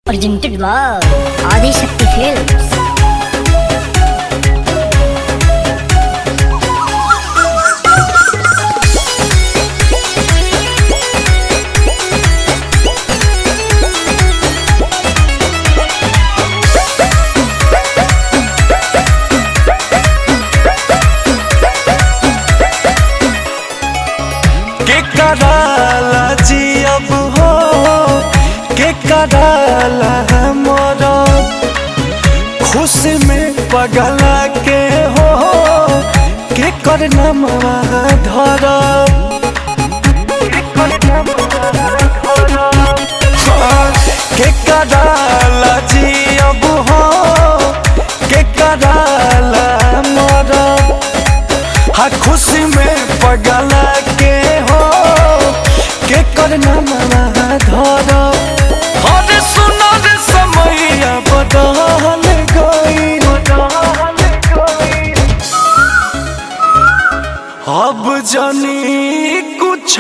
Presented by Adi Shakti Films. के कराला जी अब हो के कराला मोरा खुशी में पगला के हो के करना धरा के कराला जी अब हो के कराला मोरा हाँ खुशी में पगला के हो के करना धरा अरे सुनो रे समैया बदल गई अब जानी कुछ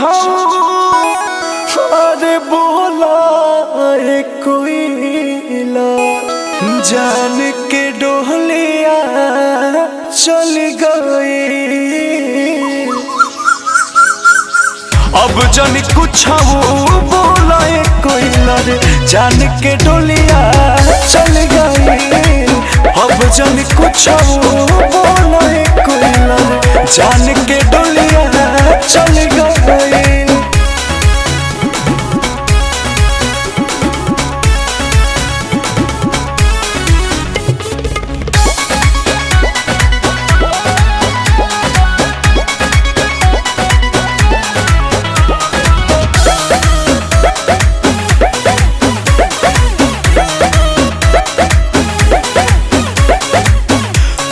अरे बोला कोई जान के डोलिया चल गई अब जान कुछ बोला कोई रे जान के डोलिया चल गई अब जान कुछ बोला कोई रे जान के डोलिया चल गई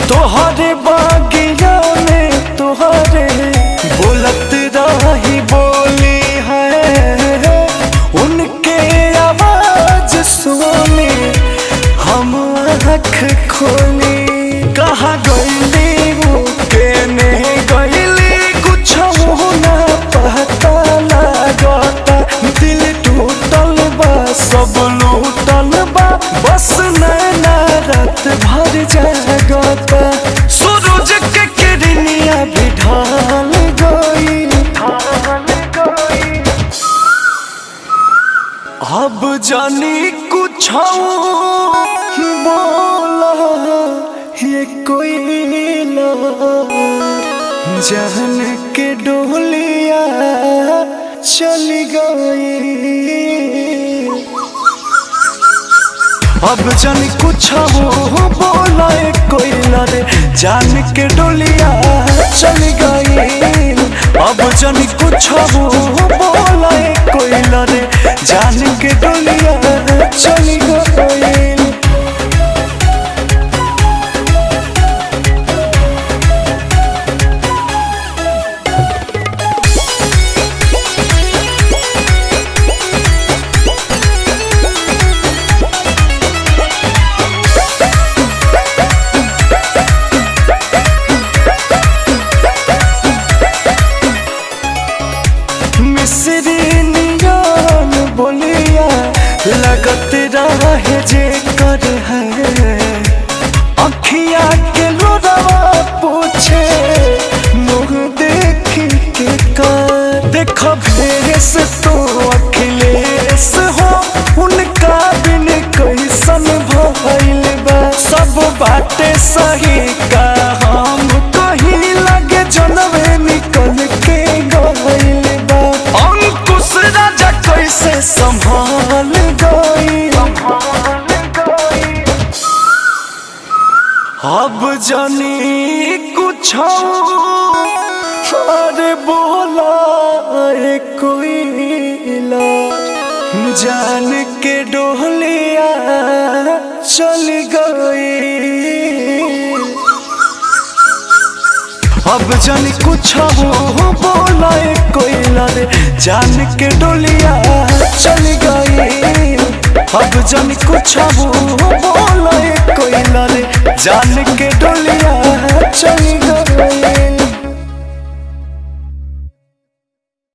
तोहरे बागिया में तोहरे बोलत रही बोली है उनके आवाज सुने हम आँख खोली कहाँ गईली वो केने गईली कुछ ना पता लागता दिल टूटल बा सब लूटल बा बस नैना रात भर जागता सूरज के किरनिया भी ढल गई अब जानी कुछ बोला ये कोई जान के डोलिया चल गई अब जान कुछ बोला कोई रे जान के डोलिया चल गई अब जान कुछ बोला कोई रे जान के डोलिया चल गई बोलिया लगत रहे जे कर है अखिया के लोरवा पूछे मुँह देखी के कर देख भेस तो अखिलेश हो उनका बिन कैसन भइल बा सब बातें सही का हम कहीं लगे जनवे निकल के गइल बा अंकुश राजा कैसे संभाल गई अब जानी कुछ अरे बोला कोई जान के डोलिया चल गई अब जान कुछ बोला कोई रे जान के डोलिया चल गई अब जान कुछ बोला कोई रे जान के डोलिया चल गई।